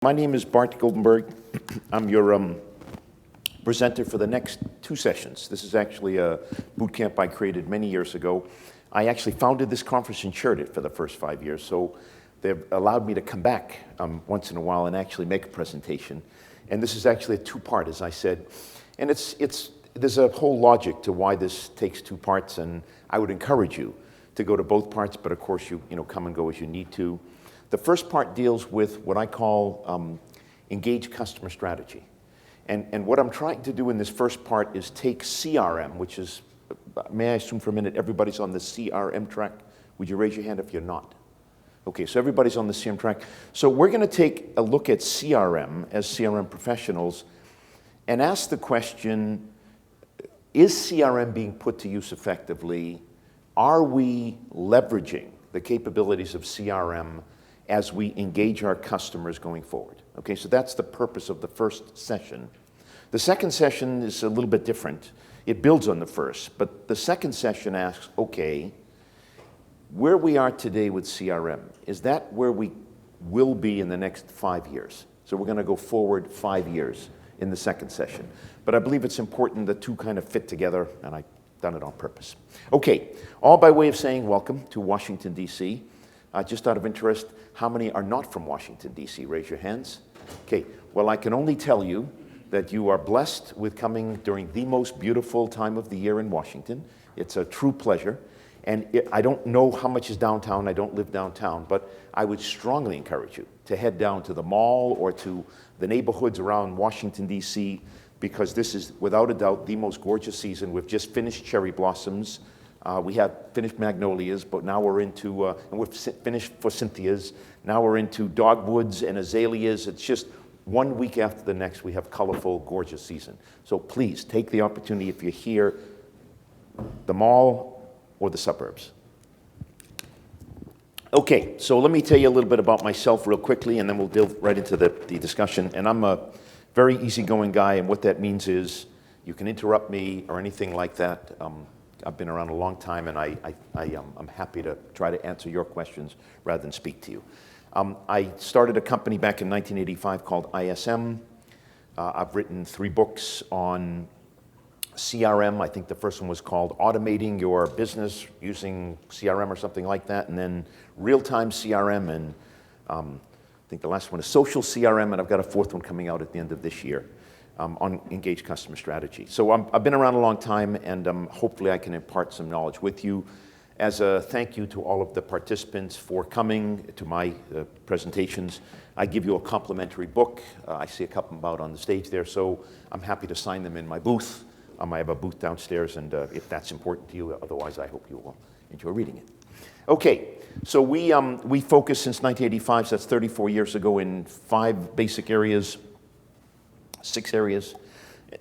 My name is Bart Goldenberg. I'm your presenter for the next two sessions. This is actually a boot camp I created many years ago. I actually founded this conference and chaired it for the first 5 years, so they've allowed me to come back once in a while and actually make a presentation. And this is actually a two-part, as I said. And there's a whole logic to why this takes two parts, and I would encourage you to go to both parts, but of course you come and go as you need to. The first part deals with what I call engaged customer strategy. And what I'm trying to do in this first part is take CRM, which is, may I assume for a minute, everybody's on the CRM track? Would you raise your hand if you're not? Okay, so everybody's on the CRM track. So we're going to take a look at CRM as CRM professionals and ask the question, is CRM being put to use effectively? Are we leveraging the capabilities of CRM as we engage our customers going forward? Okay, so that's the purpose of the first session. The second session is a little bit different. It builds on the first, but the second session asks, okay, where we are today with CRM, is that where we will be in the next 5 years? So we're gonna go forward 5 years in the second session. But I believe it's important the two kind of fit together, and I've done it on purpose. Okay, all by way of saying welcome to Washington, D.C. Just out of interest, how many are not from Washington, D.C.? Raise your hands. Okay, well, I can only tell you that you are blessed with coming during the most beautiful time of the year in Washington. It's a true pleasure. And I don't know how much is downtown. I don't live downtown, but I would strongly encourage you to head down to the mall or to the neighborhoods around Washington, D.C., because this is, without a doubt, the most gorgeous season. We've just finished cherry blossoms. We have finished magnolias, but now we're into, and we've finished forsythias. Now we're into dogwoods and azaleas. It's just 1 week after the next, we have colorful, gorgeous season. So please take the opportunity if you're here, the mall or the suburbs. Okay, so let me tell you a little bit about myself real quickly, and then we'll delve right into the discussion. And I'm a very easygoing guy, and what that means is you can interrupt me or anything like that. I've been around a long time, and I'm happy to try to answer your questions rather than speak to you. I started a company back in 1985 called ISM. I've written 3 books on CRM. I think the first one was called Automating Your Business Using CRM or something like that, and then Real-Time CRM, and I think the last one is Social CRM, and I've got a 4th one coming out at the end of this year. On engaged customer strategy. So I've been around a long time, and hopefully I can impart some knowledge with you. As a thank you to all of the participants for coming to my presentations, I give you a complimentary book. I see a couple about on the stage there, so I'm happy to sign them in my booth. I have a booth downstairs, and if that's important to you, otherwise I hope you will enjoy reading it. Okay, so we focus since 1985, so that's 34 years ago, in 5 basic areas. 6 areas.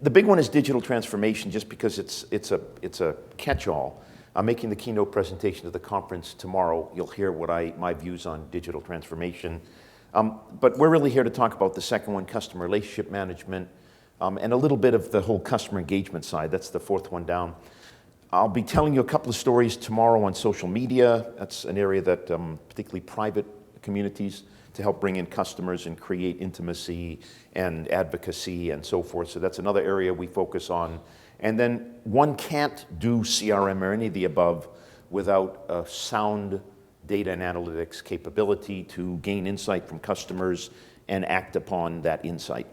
The big one is digital transformation, just because it's a catch-all. I'm making the keynote presentation at the conference tomorrow. You'll hear my views on digital transformation. But we're really here to talk about the second one, customer relationship management, and a little bit of the whole customer engagement side. That's the 4th one down. I'll be telling you a couple of stories tomorrow on social media. That's an area that particularly private communities, to help bring in customers and create intimacy and advocacy and so forth. So that's another area we focus on. And then one can't do CRM or any of the above without a sound data and analytics capability to gain insight from customers and act upon that insight.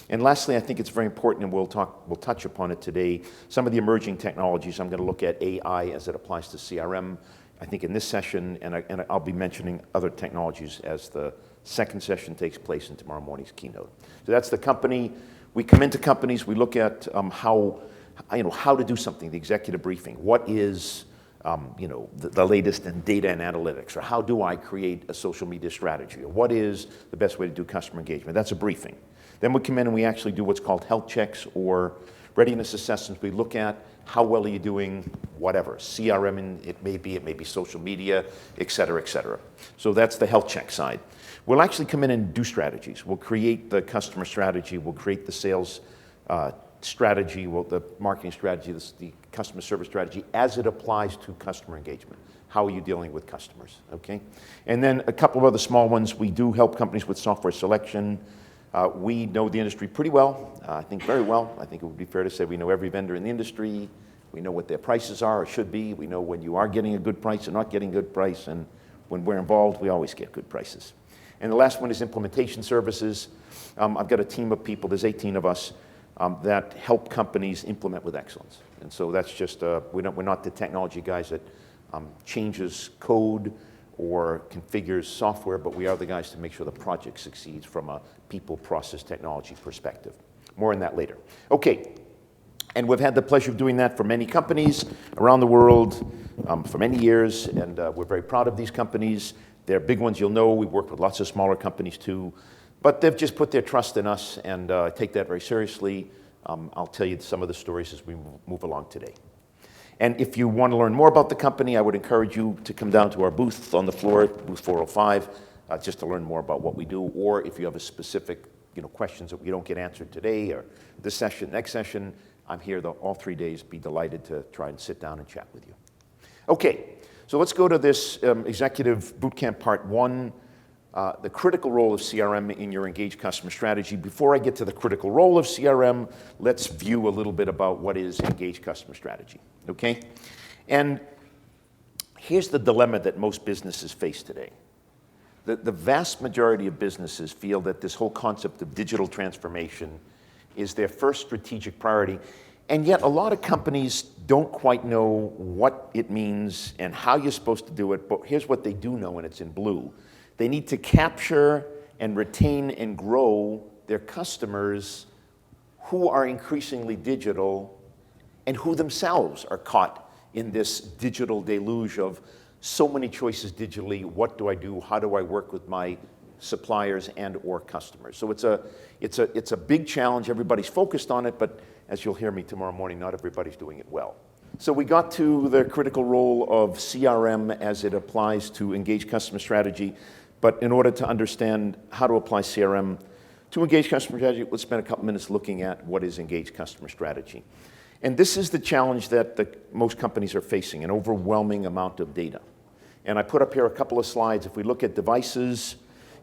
And lastly, I think it's very important, and we'll touch upon it today, some of the emerging technologies. I'm going to look at AI as it applies to CRM, I think, in this session, and I'll be mentioning other technologies as the second session takes place in tomorrow morning's keynote. So that's the company. We come into companies, we look at how to do something, the executive briefing. What is the latest in data and analytics, or how do I create a social media strategy, or what is the best way to do customer engagement? That's a briefing. Then we come in and we actually do what's called health checks or readiness assessments. We look at how well are you doing, whatever, CRM, it may be social media, et cetera, et cetera. So that's the health check side. We'll actually come in and do strategies. We'll create the customer strategy, we'll create the sales strategy, the marketing strategy, the customer service strategy as it applies to customer engagement. how are you dealing with customers, okay? And then a couple of other small ones. We do help companies with software selection. We know the industry pretty well, I think very well. I think it would be fair to say we know every vendor in the industry. We know what their prices are or should be. We know when you are getting a good price or not getting a good price, and when we're involved, we always get good prices. And the last one is implementation services. I've got a team of people, there's 18 of us, that help companies implement with excellence. And so that's just, we're not the technology guys that changes code or configures software, but we are the guys to make sure the project succeeds from a people, process, technology perspective. More on that later. Okay, and we've had the pleasure of doing that for many companies around the world for many years, and we're very proud of these companies. They're big ones, you'll know. We've worked with lots of smaller companies too, but they've just put their trust in us, and I take that very seriously. I'll tell you some of the stories as we move along today. And if you want to learn more about the company, I would encourage you to come down to our booth on the floor, booth 405, just to learn more about what we do, or if you have a specific questions that we don't get answered today, or this session, next session, I'm here all 3 days, be delighted to try and sit down and chat with you. Okay, so let's go to this Executive Bootcamp Part 1, the critical role of CRM in your engaged customer strategy. Before I get to the critical role of CRM, let's view a little bit about what is engaged customer strategy, okay? And here's the dilemma that most businesses face today. The vast majority of businesses feel that this whole concept of digital transformation is their first strategic priority, and yet a lot of companies don't quite know what it means and how you're supposed to do it, but here's what they do know, and it's in blue. They need to capture and retain and grow their customers who are increasingly digital and who themselves are caught in this digital deluge of so many choices digitally. What do I do? How do I work with my suppliers and or customers? So it's a big challenge. Everybody's focused on it, but as you'll hear me tomorrow morning, not everybody's doing it well. So we got to the critical role of CRM as it applies to engaged customer strategy. But in order to understand how to apply CRM to engaged customer strategy, let's spend a couple minutes looking at what is engaged customer strategy. And this is the challenge that most companies are facing, an overwhelming amount of data. And I put up here a couple of slides. If we look at devices,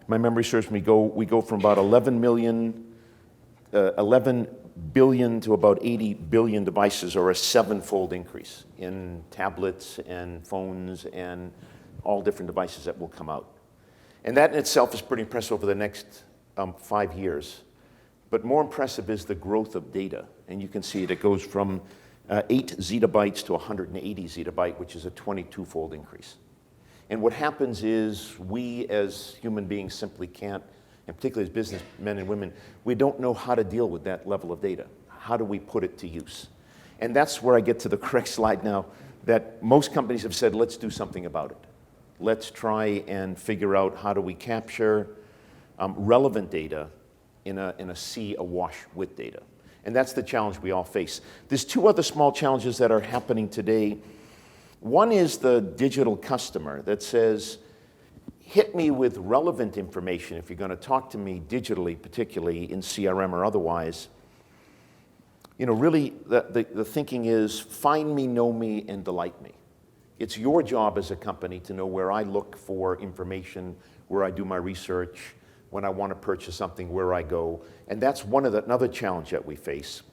my memory serves me, we go from about 11 billion to about 80 billion devices, or a 7-fold increase in tablets and phones and all different devices that will come out. And that in itself is pretty impressive over the next 5 years. But more impressive is the growth of data. And you can see it goes from 8 zettabytes to 180 zettabyte, which is a 22-fold increase. And what happens is we as human beings simply can't, and particularly as businessmen and women, we don't know how to deal with that level of data. How do we put it to use? And that's where I get to the correct slide now, that most companies have said, let's do something about it. Let's try and figure out how do we capture relevant data in a sea awash with data. And that's the challenge we all face. There's 2 other small challenges that are happening today. One is the digital customer that says, hit me with relevant information if you're going to talk to me digitally, particularly in CRM or otherwise. Really the thinking is find me, know me, and delight me. It's your job as a company to know where I look for information, where I do my research, when I want to purchase something, where I go. And that's another challenge that we face.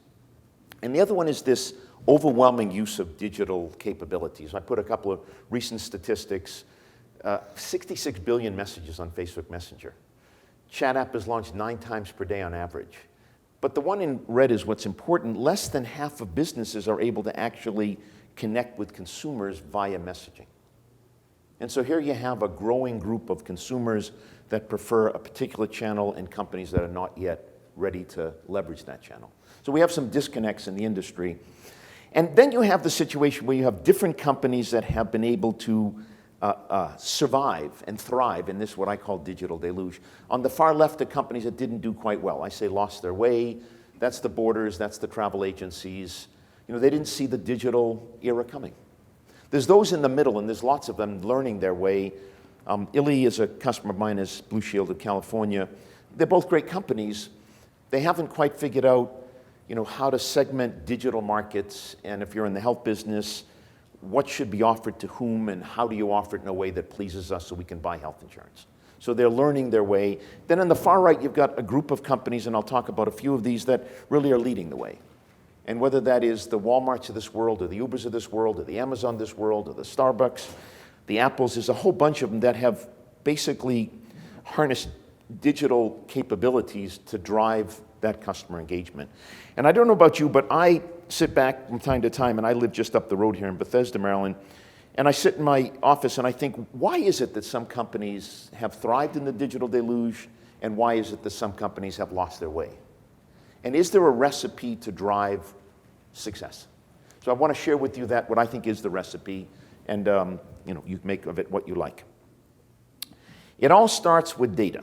And the other one is this overwhelming use of digital capabilities. I put a couple of recent statistics. 66 billion messages on Facebook Messenger. Chat app is launched 9 times per day on average. But the one in red is what's important. Less than half of businesses are able to actually connect with consumers via messaging. And so here you have a growing group of consumers that prefer a particular channel and companies that are not yet ready to leverage that channel. So we have some disconnects in the industry. And then you have the situation where you have different companies that have been able to survive and thrive in this, what I call digital deluge. On the far left, the companies that didn't do quite well. I say lost their way. That's the Borders, that's the travel agencies. They didn't see the digital era coming. There's those in the middle, and there's lots of them learning their way. Illy is a customer of mine, is Blue Shield of California. They're both great companies. They haven't quite figured out, how to segment digital markets, and if you're in the health business, what should be offered to whom and how do you offer it in a way that pleases us so we can buy health insurance. So they're learning their way. Then on the far right, you've got a group of companies, and I'll talk about a few of these that really are leading the way. And whether that is the Walmarts of this world, or the Ubers of this world, or the Amazon of this world, or the Starbucks, the Apples, there's a whole bunch of them that have basically harnessed digital capabilities to drive that customer engagement. And I don't know about you, but I sit back from time to time, and I live just up the road here in Bethesda, Maryland, and I sit in my office and I think, why is it that some companies have thrived in the digital deluge, and why is it that some companies have lost their way? And is there a recipe to drive success? So I want to share with you that what I think is the recipe, and you make of it what you like. It all starts with data,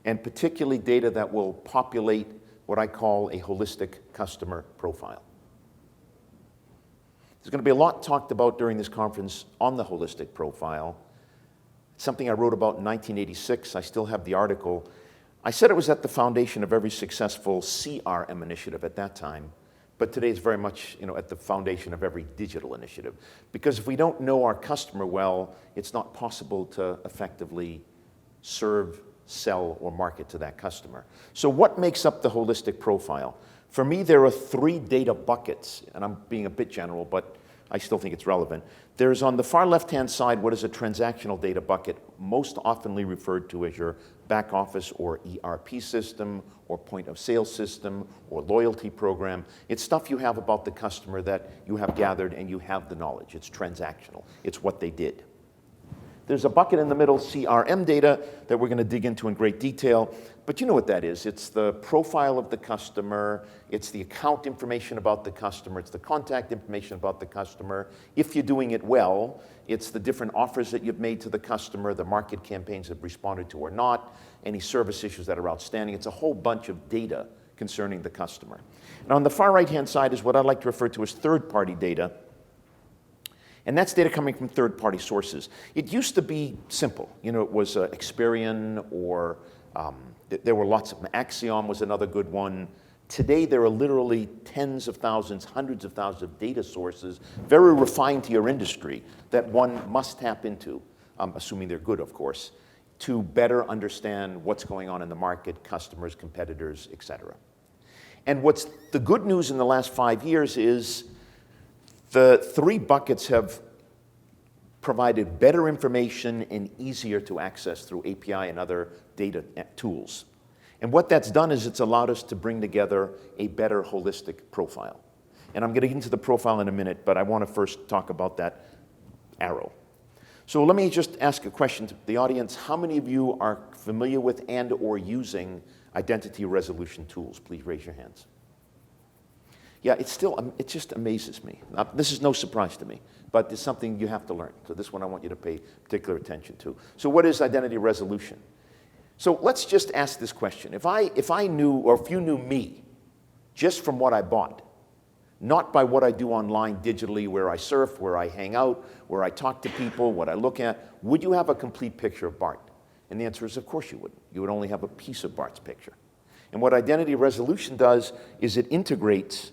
and particularly data that will populate what I call a holistic customer profile. There's going to be a lot talked about during this conference on the holistic profile. It's something I wrote about in 1986. I still have the article. I said it was at the foundation of every successful CRM initiative at that time, but today it's very much at the foundation of every digital initiative. Because if we don't know our customer well, it's not possible to effectively serve, sell, or market to that customer. So what makes up the holistic profile? For me, there are 3 data buckets, and I'm being a bit general, but I still think it's relevant. There's on the far left-hand side what is a transactional data bucket, most oftenly referred to as your back office or ERP system or point of sale system or loyalty program. It's stuff you have about the customer that you have gathered and you have the knowledge. It's transactional. It's what they did. There's a bucket in the middle, CRM data, that we're going to dig into in great detail. But you know what that is. It's the profile of the customer. It's the account information about the customer. It's the contact information about the customer. If you're doing it well, it's the different offers that you've made to the customer, the market campaigns have responded to or not, any service issues that are outstanding. It's a whole bunch of data concerning the customer. And on the far right-hand side is what I like to refer to as third-party data. And that's data coming from third-party sources. It used to be simple. It was Experian, or there were lots of them. Axiom was another good one. Today, there are literally tens of thousands, hundreds of thousands of data sources, very refined to your industry, that one must tap into, assuming they're good, of course, to better understand what's going on in the market, customers, competitors, et cetera. And what's the good news in the last 5 years is the 3 buckets have provided better information and easier to access through API and other data tools. And what that's done is it's allowed us to bring together a better holistic profile. And I'm going to get into the profile in a minute, but I want to first talk about that arrow. So let me just ask a question to the audience. How many of you are familiar with and or using identity resolution tools? Please raise your hands. Yeah, it just amazes me. This is no surprise to me, but it's something you have to learn. So this one I want you to pay particular attention to. So what is identity resolution? So let's just ask this question. If I knew, or if you knew me, just from what I bought, not by what I do online digitally, where I surf, where I hang out, where I talk to people, what I look at, would you have a complete picture of Bart? And the answer is, of course you wouldn't. You would only have a piece of Bart's picture. And what identity resolution does is it integrates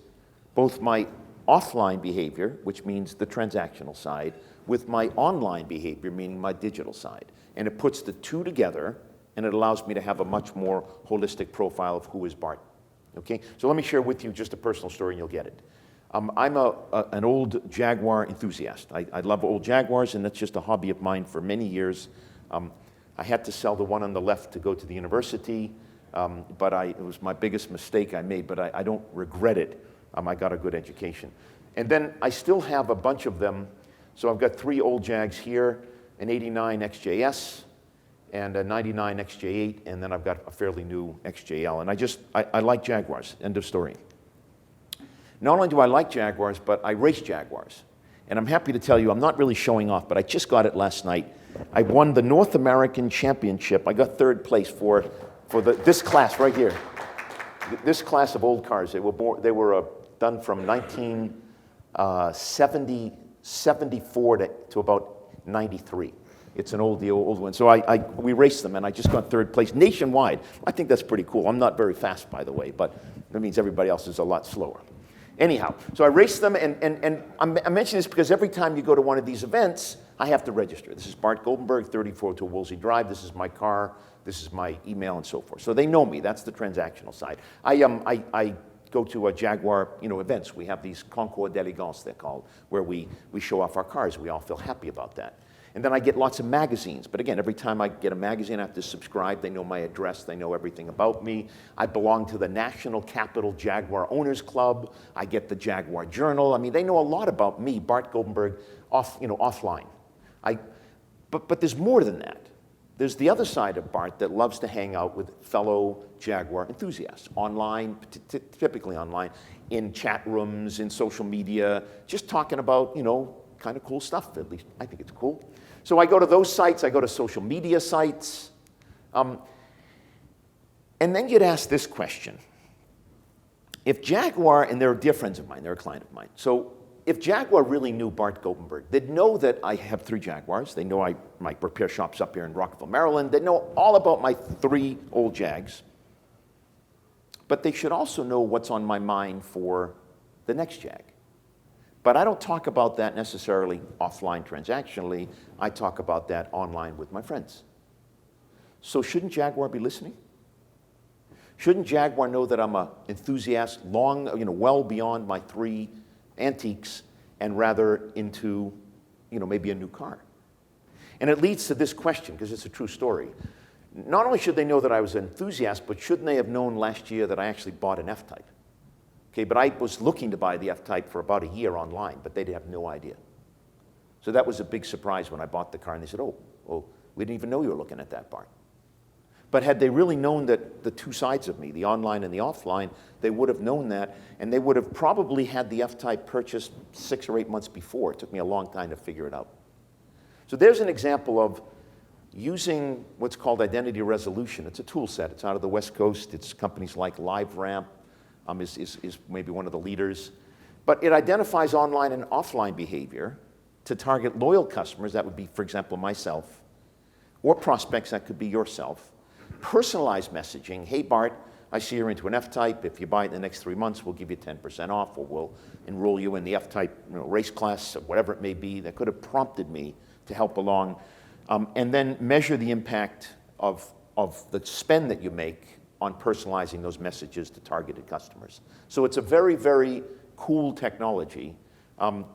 both my offline behavior, which means the transactional side, with my online behavior, meaning my digital side. And it puts the two together, and it allows me to have a much more holistic profile of who is Bart. Okay? So let me share with you just a personal story, and you'll get it. I'm an old Jaguar enthusiast. I love old Jaguars, and that's just a hobby of mine for many years. I had to sell the one on the left to go to the university, but it was my biggest mistake I made, but I don't regret it. I got a good education. And then I still have a bunch of them. So I've got 3 old Jags here, an 89 XJS, and a 99 XJ8, and then I've got a fairly new XJL. And I like Jaguars, end of story. Not only do I like Jaguars, but I race Jaguars. And I'm happy to tell you, I'm not really showing off, but I just got it last night. I won the North American Championship. I got 3rd place for this class right here. This class of old cars. They were done from 1974 to about 93. It's an old one. So we raced them, and I just got 3rd place nationwide. I think that's pretty cool. I'm not very fast, by the way, but that means everybody else is a lot slower. Anyhow, so I race them, and I mention this because every time you go to one of these events, I have to register. This is Bart Goldenberg, 34 to Woolsey Drive. This is my car. This is my email and so forth. So they know me. That's the transactional side. I go to Jaguar, events. We have these concours d'élégance, they're called, where we show off our cars. We all feel happy about that. And then I get lots of magazines. But again, every time I get a magazine, I have to subscribe. They know my address. They know everything about me. I belong to the National Capital Jaguar Owners Club. I get the Jaguar Journal. I mean, they know a lot about me, Bart Goldenberg, offline. But there's more than that. There's the other side of Bart that loves to hang out with fellow Jaguar enthusiasts, online, typically online, in chat rooms, in social media, just talking about, kind of cool stuff. At least I think it's cool. So I go to those sites. I go to social media sites. And then you'd ask this question. If Jaguar, and they're dear friends of mine, they're a client of mine. So if Jaguar really knew Bart Goldenberg, they'd know that I have 3 Jaguars. They know my repair shop's up here in Rockville, Maryland. They know all about my 3 old Jags. But they should also know what's on my mind for the next Jag. But I don't talk about that necessarily offline transactionally. I talk about that online with my friends. So shouldn't Jaguar be listening? Shouldn't Jaguar know that I'm an enthusiast well beyond my 3 antiques and rather into, maybe a new car? And it leads to this question, because it's a true story. Not only should they know that I was an enthusiast, but shouldn't they have known last year that I actually bought an F-Type? Okay, but I was looking to buy the F-Type for about a year online, but they'd have no idea. So that was a big surprise when I bought the car, and they said, oh, we didn't even know you were looking at that, Bart. But had they really known that the 2 sides of me, the online and the offline, they would have known that, and they would have probably had the F-Type purchased 6 or 8 months before. It took me a long time to figure it out. So there's an example of using what's called identity resolution. It's a tool set. It's out of the West Coast. It's companies like LiveRamp is maybe one of the leaders. But it identifies online and offline behavior to target loyal customers. That would be, for example, myself, or prospects. That could be yourself. Personalized messaging. Hey, Bart, I see you're into an F-Type. If you buy it in the next 3 months, we'll give you 10% off, or we'll enroll you in the F-Type race class, or whatever it may be. That could have prompted me to help along. And then measure the impact of the spend that you make on personalizing those messages to targeted customers. So it's a very, very cool technology.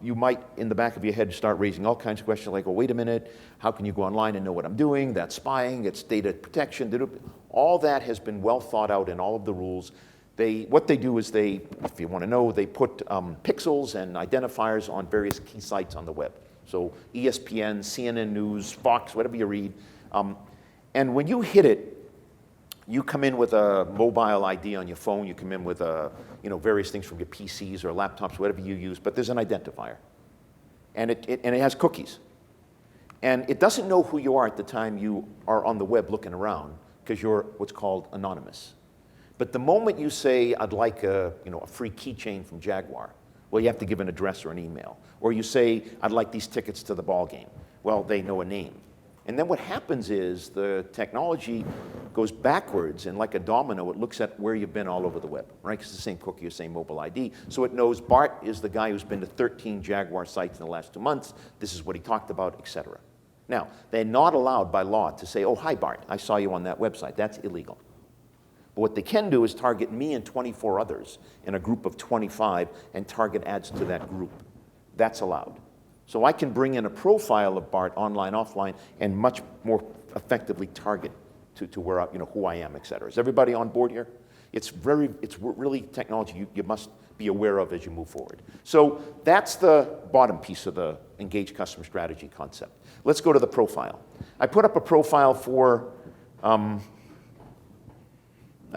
You might, in the back of your head, start raising all kinds of questions like, oh, wait a minute, how can you go online and know what I'm doing? That's spying, it's data protection. All that has been well thought out in all of the rules. What they do is if you want to know, they put pixels and identifiers on various key sites on the web. So ESPN, CNN News, Fox, whatever you read. And when you hit it, you come in with a mobile ID on your phone. You come in with various things from your PCs or laptops, whatever you use. But there's an identifier, and it has cookies, and it doesn't know who you are at the time you are on the web looking around because you're what's called anonymous. But the moment you say, "I'd like a free keychain from Jaguar," well, you have to give an address or an email. Or you say, "I'd like these tickets to the ball game." Well, they know a name. And then what happens is the technology goes backwards, and like a domino, it looks at where you've been all over the web, right? Because it's the same cookie, the same mobile ID. So it knows Bart is the guy who's been to 13 Jaguar sites in the last 2 months. This is what he talked about, et cetera. Now, they're not allowed by law to say, oh, hi, Bart, I saw you on that website. That's illegal. But what they can do is target me and 24 others in a group of 25 and target ads to that group. That's allowed. So I can bring in a profile of Bart online, offline, and much more effectively target to where who I am, et cetera. Is everybody on board here? It's really technology you must be aware of as you move forward. So that's the bottom piece of the engaged customer strategy concept. Let's go to the profile. I put up a profile for, I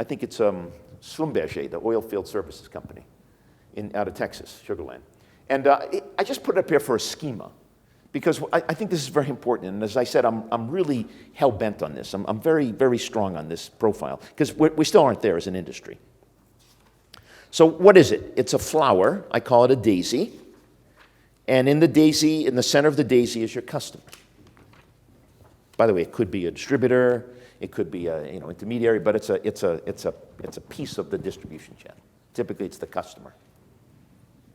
think it's Schlumberger, the oil field services company out of Texas, Sugar Land. And I just put it up here for a schema, because I think this is very important. And as I said, I'm really hell-bent on this. I'm very, very strong on this profile, because we still aren't there as an industry. So what is it? It's a flower. I call it a daisy. And in the center of the daisy is your customer. By the way, it could be a distributor. It could be a intermediary, but it's a piece of the distribution channel. Typically, it's the customer.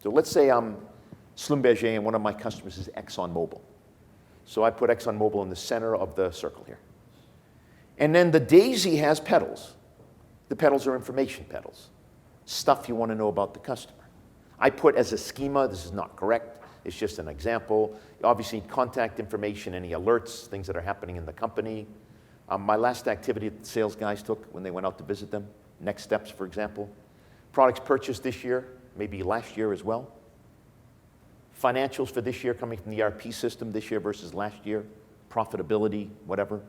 So let's say I'm Schlumberger and one of my customers is ExxonMobil. So I put ExxonMobil in the center of the circle here. And then the daisy has petals. The petals are information petals, stuff you want to know about the customer. I put as a schema, this is not correct, it's just an example. You obviously need contact information, any alerts, things that are happening in the company. My last activity that the sales guys took when they went out to visit them, next steps, for example. Products purchased this year, maybe last year as well. Financials for this year coming from the ERP system this year versus last year. Profitability, whatever.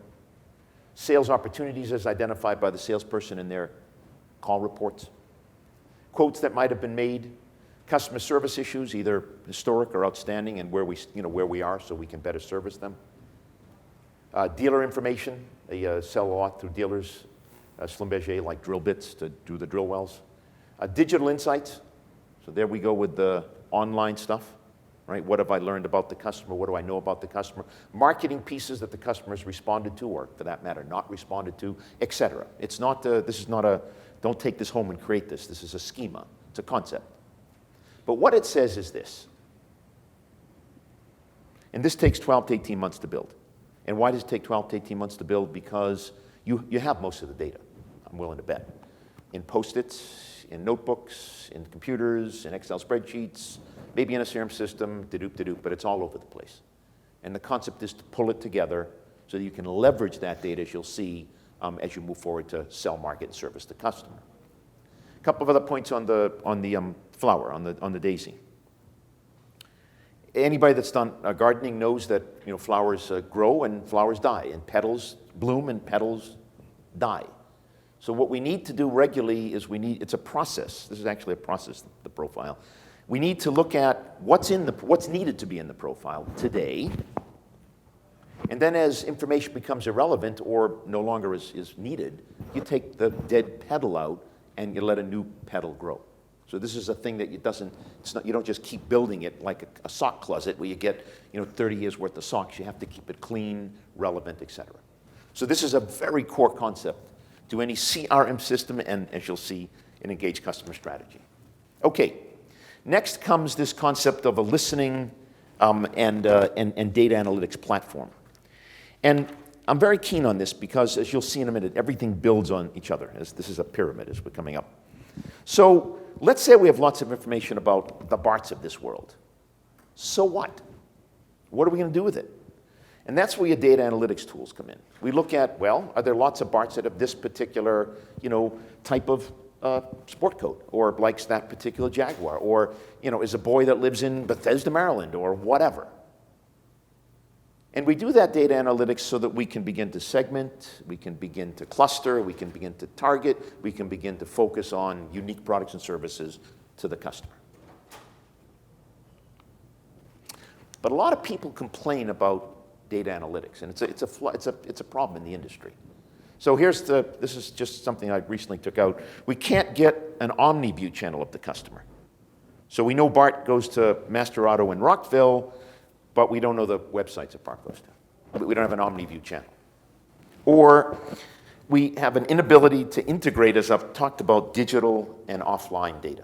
Sales opportunities as identified by the salesperson in their call reports. Quotes that might have been made. Customer service issues, either historic or outstanding, and where we are so we can better service them. Dealer information. They sell a lot through dealers. Schlumberger like drill bits to do the drill wells. Digital insights. So there we go with the online stuff. Right? What have I learned about the customer? What do I know about the customer? Marketing pieces that the customers responded to, or for that matter, not responded to, etc. It's not. This is not a. Don't take this home and create this. This is a schema. It's a concept. But what it says is this. And this takes 12 to 18 months to build. And why does it take 12 to 18 months to build? Because you have most of the data. I'm willing to bet. In Post-its, in notebooks, in computers, in Excel spreadsheets. Maybe in a CRM system, but it's all over the place. And the concept is to pull it together so that you can leverage that data, as you'll see, as you move forward to sell, market, and service the customer. A couple of other points on the flower, on the daisy. Anybody that's done gardening knows that flowers grow and flowers die, and petals bloom and petals die. So what we need to do regularly is it's a process. This is actually a process, the profile. We need to look at what's needed to be in the profile today, and then as information becomes irrelevant or no longer is needed, you take the dead petal out and you let a new petal grow. So this is a thing that you don't just keep building it like a sock closet where you get 30 years worth of socks. You have to keep it clean, relevant, etc. So this is a very core concept to any CRM system, and as you'll see, an engaged customer strategy. Okay. Next comes this concept of a listening and data analytics platform. And I'm very keen on this because, as you'll see in a minute, everything builds on each other. This is a pyramid as we're coming up. So let's say we have lots of information about the BARTs of this world. So what? What are we going to do with it? And that's where your data analytics tools come in. We look at, well, are there lots of BARTs that have this particular type of sport coat, or likes that particular Jaguar, or is a boy that lives in Bethesda, Maryland, or whatever. And we do that data analytics so that we can begin to segment, we can begin to cluster, we can begin to target, we can begin to focus on unique products and services to the customer. But a lot of people complain about data analytics, and it's a problem in the industry. So this is just something I recently took out. We can't get an omni-view channel of the customer. So we know Bart goes to Master Auto in Rockville, but we don't know the websites that Bart goes to. We don't have an omni-view channel. Or we have an inability to integrate, as I've talked about, digital and offline data.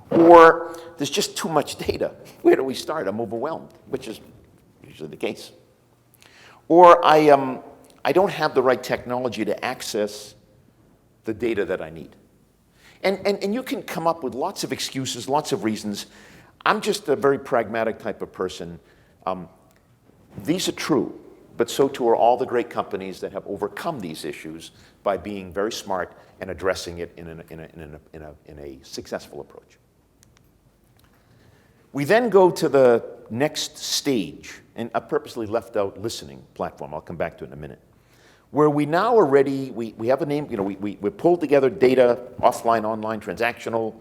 Or there's just too much data. Where do we start? I'm overwhelmed, which is usually the case. Or I don't have the right technology to access the data that I need. And you can come up with lots of excuses, lots of reasons. I'm just a very pragmatic type of person. These are true, but so too are all the great companies that have overcome these issues by being very smart and addressing it in a successful approach. We then go to the next stage, and I purposely left out listening platform. I'll come back to it in a minute. Where we now are ready, we have a name, we pulled together data, offline, online, transactional,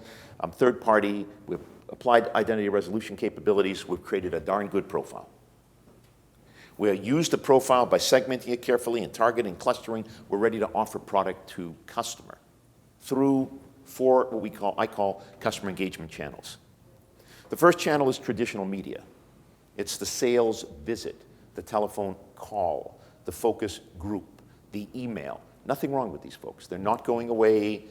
third party, we've applied identity resolution capabilities, we've created a darn good profile. We'll use the profile by segmenting it carefully and targeting, clustering. We're ready to offer product to customer through four what I call customer engagement channels. The first channel is traditional media. It's the sales visit, the telephone call, the focus group, the email. Nothing wrong with these folks. They're not going away.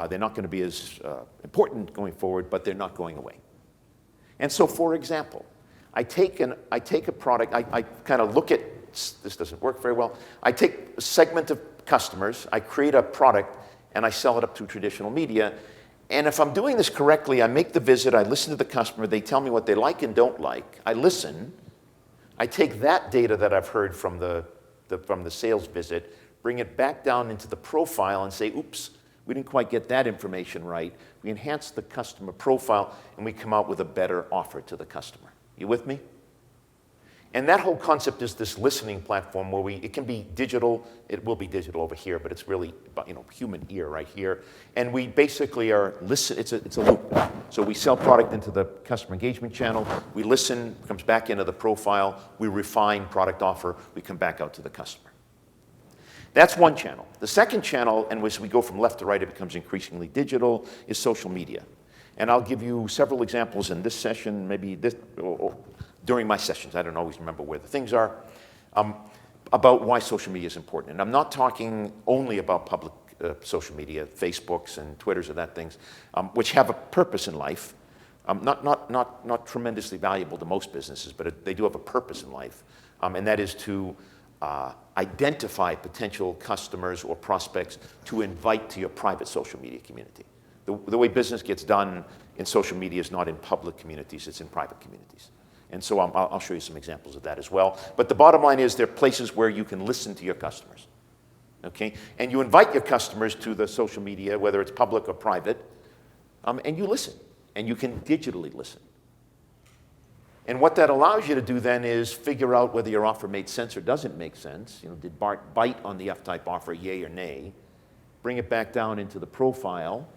They're not going to be as important going forward, but they're not going away. And so, for example, I take a product, I kind of look at, this doesn't work very well, I take a segment of customers, I create a product, and I sell it up through traditional media. And if I'm doing this correctly, I make the visit, I listen to the customer, they tell me what they like and don't like, I listen, I take that data that I've heard from the sales visit, bring it back down into the profile and say, oops, we didn't quite get that information right. We enhance the customer profile and we come out with a better offer to the customer. You with me? And that whole concept is this listening platform where it can be digital, it will be digital over here, but it's really human ear right here. And we basically are it's a loop. So we sell product into the customer engagement channel, we listen, comes back into the profile, we refine product offer, we come back out to the customer. That's one channel. The second channel, and as we go from left to right, it becomes increasingly digital, is social media. And I'll give you several examples in this session, maybe this, or during my sessions, I don't always remember where the things are, about why social media is important. And I'm not talking only about public social media, Facebooks and Twitters and that things, which have a purpose in life, not tremendously valuable to most businesses, but they do have a purpose in life, and that is to identify potential customers or prospects to invite to your private social media community. The way business gets done in social media is not in public communities, it's in private communities. And so I'll show you some examples of that as well. But the bottom line is there are places where you can listen to your customers, okay? And you invite your customers to the social media, whether it's public or private, and you listen, and you can digitally listen. And what that allows you to do then is figure out whether your offer made sense or doesn't make sense. Did Bart bite on the F-type offer, yay or nay? Bring it back down into the profile.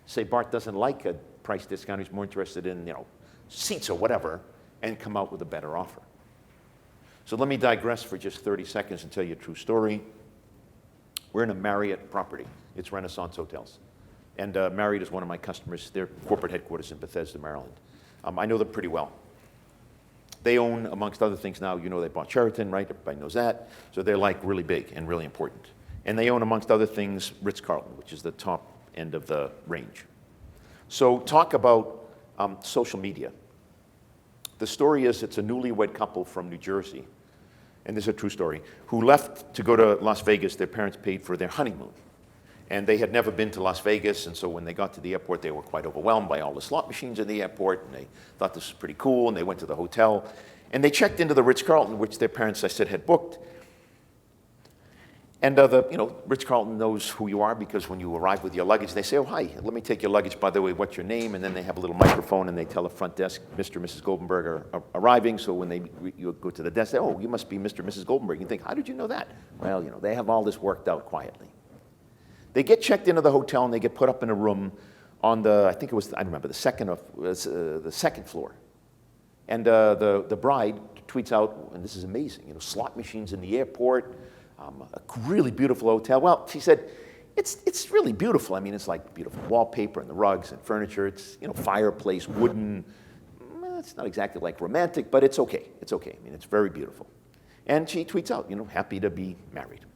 Say Bart doesn't like a price discount, he's more interested in seats or whatever, and come out with a better offer. So let me digress for just 30 seconds and tell you a true story. We're in a Marriott property. It's Renaissance Hotels. And Marriott is one of my customers. Their corporate headquarters in Bethesda, Maryland. I know them pretty well. They own, amongst other things now, they bought Sheraton, right? Everybody knows that. So they're like really big and really important. And they own, amongst other things, Ritz-Carlton, which is the top end of the range. So talk about social media. The story is it's a newlywed couple from New Jersey, and this is a true story, who left to go to Las Vegas. Their parents paid for their honeymoon. And they had never been to Las Vegas, and so when they got to the airport, they were quite overwhelmed by all the slot machines in the airport, and they thought this was pretty cool, and they went to the hotel. And they checked into the Ritz-Carlton, which their parents, I said, had booked. And Ritz-Carlton knows who you are because when you arrive with your luggage, they say, oh, hi, let me take your luggage. By the way, what's your name? And then they have a little microphone and they tell the front desk, Mr. and Mrs. Goldenberg are arriving. So when you go to the desk, they say, oh, you must be Mr. and Mrs. Goldenberg. You think, how did you know that? Well, they have all this worked out quietly. They get checked into the hotel and they get put up in a room on I don't remember, the second floor. And the bride tweets out, and this is amazing, slot machines in the airport, a really beautiful hotel. Well, she said, it's really beautiful. I mean, it's like beautiful wallpaper and the rugs and furniture. It's, fireplace, wooden. Well, it's not exactly like romantic, but it's okay. It's okay. I mean, it's very beautiful. And she tweets out, happy to be married.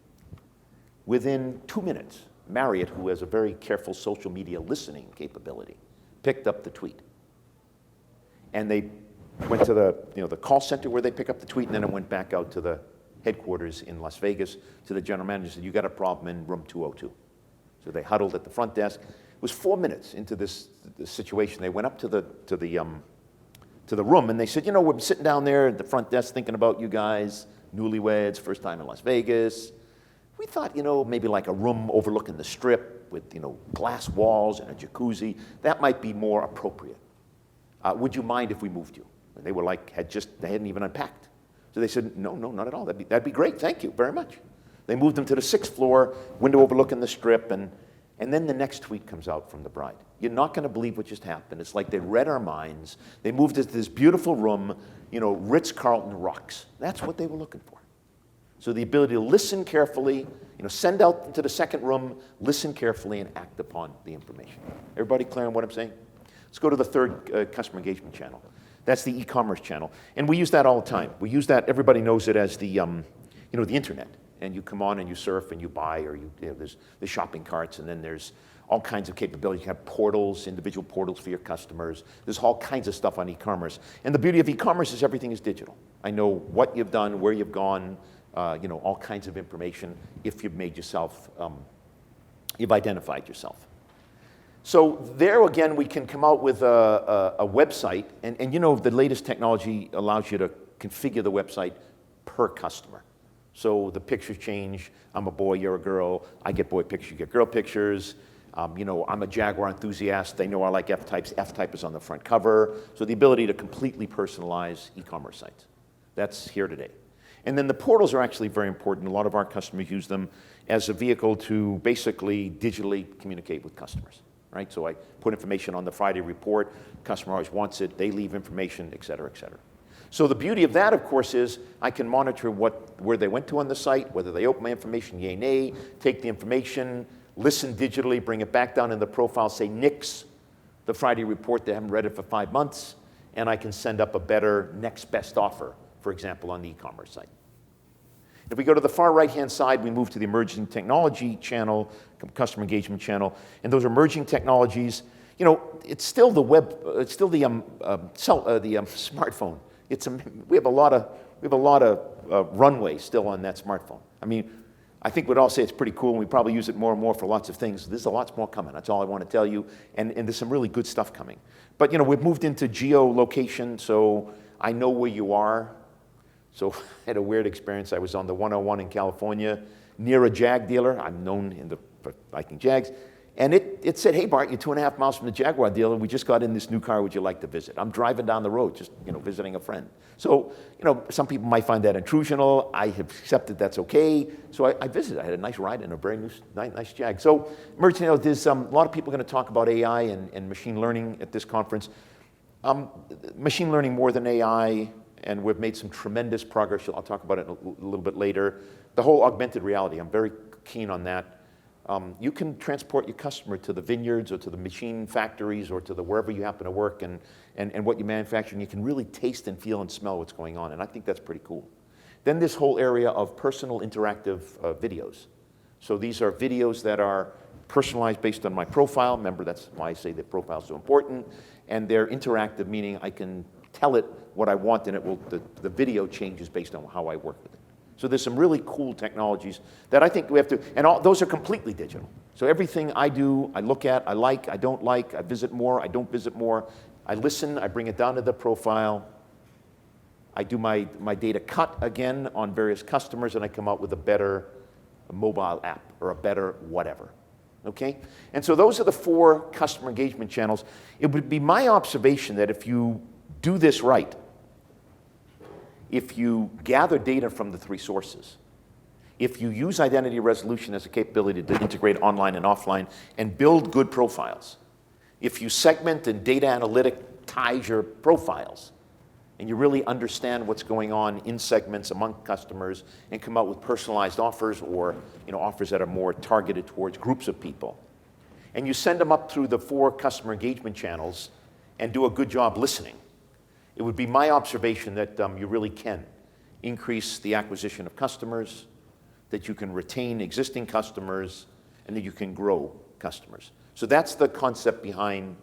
Within 2 minutes, Marriott, who has a very careful social media listening capability, picked up the tweet. And they went to the call center where they pick up the tweet, and then it went back out to the headquarters in Las Vegas to the general manager and said, you got a problem in room 202. So they huddled at the front desk. It was 4 minutes into this situation. They went up to the room and they said, we're sitting down there at the front desk thinking about you guys, newlyweds, first time in Las Vegas. We thought, maybe like a room overlooking the strip with, glass walls and a jacuzzi. That might be more appropriate. Would you mind if we moved you? And they were like, they hadn't even unpacked. So they said, no, not at all. That'd be great. Thank you very much. They moved them to the 6th floor, window overlooking the strip, and then the next tweet comes out from the bride. You're not going to believe what just happened. It's like they read our minds. They moved us to this beautiful room, Ritz-Carlton rocks. That's what they were looking for. So the ability to listen carefully, send out into the second room, listen carefully, and act upon the information. Everybody clear on what I'm saying? Let's go to the third customer engagement channel. That's the e-commerce channel. And we use that all the time. We use that, everybody knows it as the internet. and you come on and you surf and you buy, or there's the shopping carts, and then there's all kinds of capabilities. You have portals, individual portals for your customers. There's all kinds of stuff on e-commerce. And the beauty of e-commerce is everything is digital. I know what you've done, where you've gone, all kinds of information if you've made yourself, you've identified yourself. So there again, we can come out with a website, and the latest technology allows you to configure the website per customer. So the pictures change. I'm a boy, you're a girl. I get boy pictures, you get girl pictures. I'm a Jaguar enthusiast. They know I like F-types. F-type is on the front cover. So the ability to completely personalize e-commerce sites. That's here today. And then the portals are actually very important. A lot of our customers use them as a vehicle to basically digitally communicate with customers, right? So I put information on the Friday report. Customer always wants it. They leave information, et cetera, et cetera. So the beauty of that, of course, is I can monitor where they went to on the site, whether they open my information, yay, nay, take the information, listen digitally, bring it back down in the profile, say nix the Friday report, they haven't read it for 5 months, and I can send up a better next best offer, for example, on the e-commerce site. If we go to the far right-hand side, we move to the emerging technology channel, customer engagement channel, and those emerging technologies, it's still the web, it's still the smartphone. We have a lot of runway still on that smartphone. I think we'd all say it's pretty cool, and we probably use it more and more for lots of things. There's a lot more coming. That's all I want to tell you. And there's some really good stuff coming. But, we've moved into geolocation, so I know where you are. So I had a weird experience. I was on the 101 in California near a Jag dealer. I'm known for liking Jags. And it said, hey, Bart, you're 2.5 miles from the Jaguar dealer. We just got in this new car. Would you like to visit? I'm driving down the road, just visiting a friend. So, some people might find that intrusional. I have accepted that's okay. So I visited. I had a nice ride in a very nice Jag. So, there's a lot of people going to talk about AI and machine learning at this conference. Machine learning more than AI, and we've made some tremendous progress. I'll talk about it a little bit later. The whole augmented reality, I'm very keen on that. You can transport your customer to the vineyards or to the machine factories or to wherever you happen to work and what you manufacture, and you can really taste and feel and smell what's going on, and I think that's pretty cool. Then this whole area of personal interactive videos. So these are videos that are personalized based on my profile. Remember, that's why I say that profile is so important. And they're interactive, meaning I can tell it what I want, and the video changes based on how I work with it. So there's some really cool technologies that I think we have to, and those are completely digital. So everything I do, I look at, I like, I don't like, I visit more, I don't visit more. I listen, I bring it down to the profile. I do my data cut again on various customers, and I come out with a better mobile app or a better whatever. Okay? And so those are the 4 customer engagement channels. It would be my observation that if you do this right, if you gather data from the 3 sources, if you use identity resolution as a capability to integrate online and offline and build good profiles, if you segment and data analytics your profiles, and you really understand what's going on in segments among customers and come out with personalized offers or offers that are more targeted towards groups of people, and you send them up through the 4 customer engagement channels and do a good job listening, it would be my observation that you really can increase the acquisition of customers, that you can retain existing customers, and that you can grow customers. So that's the concept behind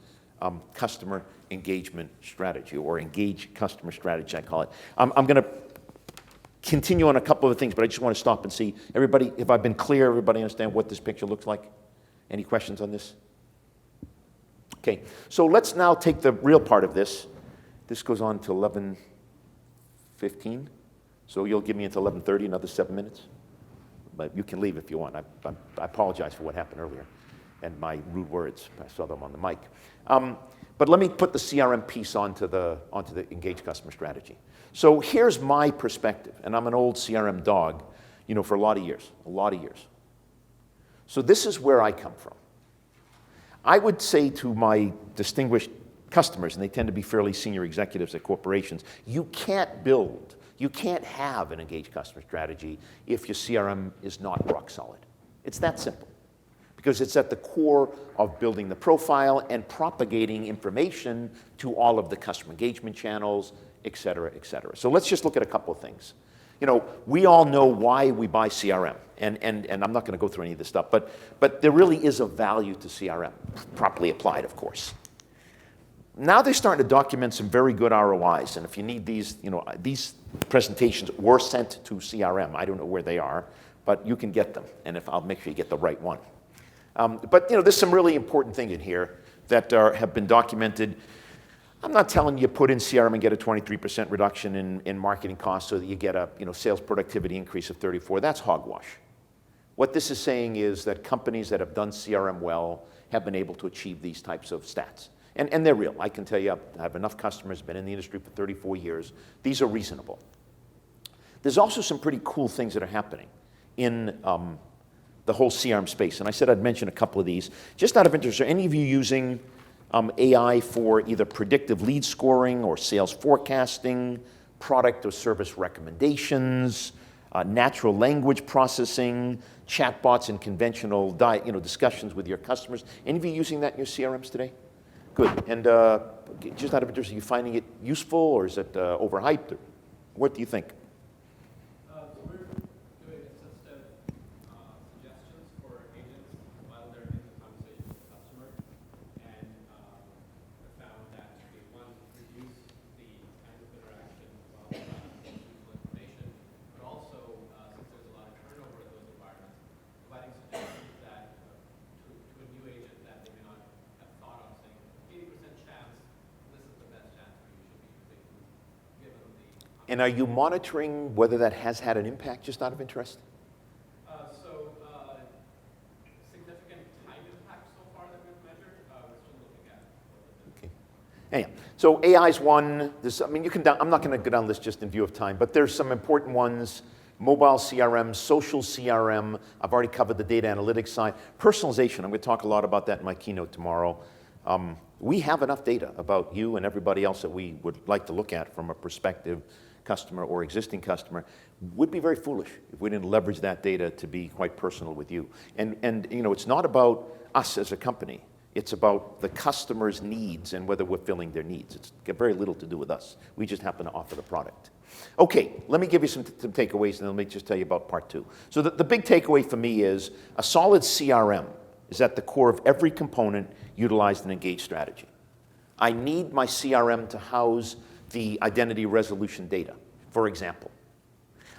customer engagement strategy, or engage customer strategy, I call it. I'm going to continue on a couple of things, but I just want to stop and see. Everybody, if I've been clear, everybody understand what this picture looks like? Any questions on this? Okay, so let's now take the real part of this. This goes on to 11:15, so you'll give me until 11:30, another 7 minutes. But you can leave if you want. I apologize for what happened earlier and my rude words. I saw them on the mic. But let me put the CRM piece onto the engaged customer strategy. So here's my perspective, and I'm an old CRM dog, for a lot of years. So this is where I come from. I would say to my distinguished customers, and they tend to be fairly senior executives at corporations, you can't have an engaged customer strategy if your CRM is not rock solid. It's that simple, because it's at the core of building the profile and propagating information to all of the customer engagement channels, et cetera, et cetera. So let's just look at a couple of things. we all know why we buy CRM. And I'm not going to go through any of this stuff, but there really is a value to CRM, properly applied, of course. Now they're starting to document some very good ROIs, and if you need these, these presentations were sent to CRM. I don't know where they are, but you can get them, and I'll make sure you get the right one. But there's some really important things in here that have been documented. I'm not telling you put in CRM and get a 23% reduction in marketing costs so that you get a sales productivity increase of 34. That's hogwash. What this is saying is that companies that have done CRM well have been able to achieve these types of stats. And they're real. I can tell you, I have enough customers, been in the industry for 34 years. These are reasonable. There's also some pretty cool things that are happening in the whole CRM space. And I said I'd mention a couple of these. Just out of interest, are any of you using AI for either predictive lead scoring or sales forecasting, product or service recommendations, natural language processing, chatbots and conventional discussions with your customers? Any of you using that in your CRMs today? Good. And just out of interest, are you finding it useful, or is it overhyped? Or what do you think? So we're doing assistive suggestions for agents while they're in the conversation with the customer, and we found that they want to reduce the kind of interaction while useful information, but also since there's a lot of turnover in those environments, providing suggestions that to a new agent that they may not have thought of, saying 80% chance this is the best chance for you should be using, given the. And are you monitoring whether that has had an impact, just out of interest? Significant time impact so far that we've measured. We're still looking at what it is. Okay. Anyhow, so AI's one. I'm not going to go down this just in view of time, but there's some important ones. Mobile CRM, social CRM. I've already covered the data analytics side. Personalization, I'm going to talk a lot about that in my keynote tomorrow. We have enough data about you and everybody else that we would like to look at from a prospective customer or existing customer. Would be very foolish if we didn't leverage that data to be quite personal with you. And it's not about us as a company. It's about the customer's needs and whether we're filling their needs. It's got very little to do with us. We just happen to offer the product. Okay, let me give you some takeaways, and let me just tell you about part two. So the big takeaway for me is a solid CRM is at the core of every component utilized in Engage strategy. I need my CRM to house the identity resolution data, for example.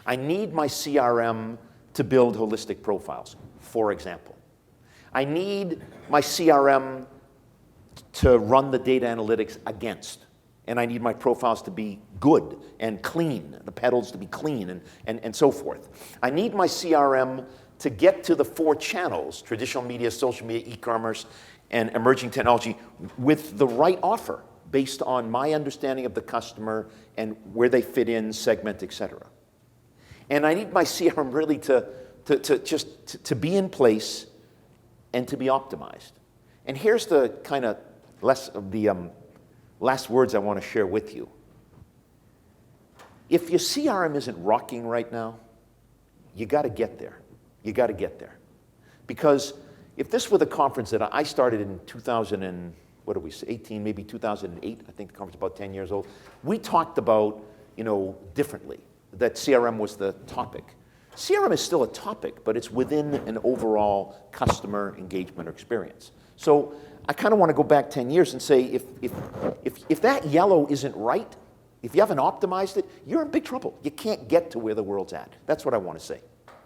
I need my CRM to build holistic profiles, for example. I need my CRM to run the data analytics against, and I need my profiles to be good and clean, the petals to be clean and so forth. I need my CRM to get to the 4 channels, traditional media, social media, e-commerce, and emerging technology, with the right offer based on my understanding of the customer and where they fit in, segment, et cetera. And I need my CRM really to be in place and to be optimized. And here's the kind of last words I want to share with you. If your CRM isn't rocking right now, you got to get there. You got to get there. Because if this were the conference that I started in 18, maybe 2008, I think the conference is about 10 years old, we talked about, differently, that CRM was the topic. CRM is still a topic, but it's within an overall customer engagement or experience. So I kind of want to go back 10 years and say, if that yellow isn't right, if you haven't optimized it, you're in big trouble. You can't get to where the world's at. That's what I want to say,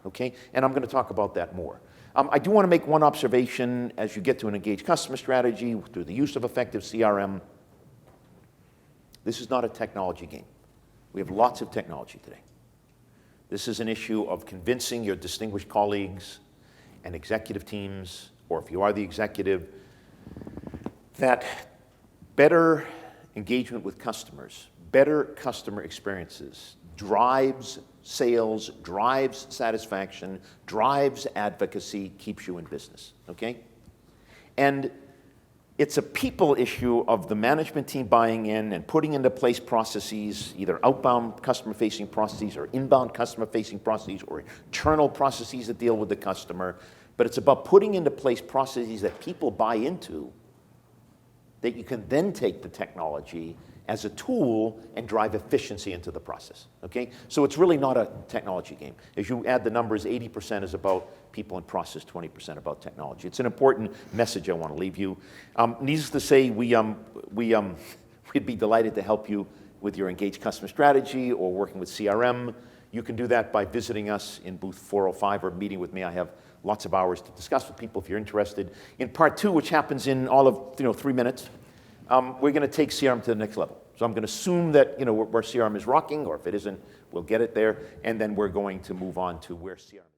okay? And I'm going to talk about that more. I do want to make one observation as you get to an engaged customer strategy through the use of effective CRM. This is not a technology game. We have lots of technology today. This is an issue of convincing your distinguished colleagues and executive teams, or if you are the executive, that better engagement with customers, better customer experiences drives sales, drives satisfaction, drives advocacy, keeps you in business, okay? And it's a people issue of the management team buying in and putting into place processes, either outbound customer-facing processes or inbound customer-facing processes or internal processes that deal with the customer. But it's about putting into place processes that people buy into, that you can then take the technology as a tool and drive efficiency into the process, okay? So it's really not a technology game. As you add the numbers, 80% is about people and process, 20% about technology. It's an important message I want to leave you. Needless to say, we'd be delighted to help you with your engaged customer strategy or working with CRM. You can do that by visiting us in booth 405 or meeting with me. I have lots of hours to discuss with people if you're interested. In part 2, which happens in all of 3 minutes, we're going to take CRM to the next level. So I'm going to assume that where CRM is rocking, or if it isn't, we'll get it there, and then we're going to move on to where CRM is.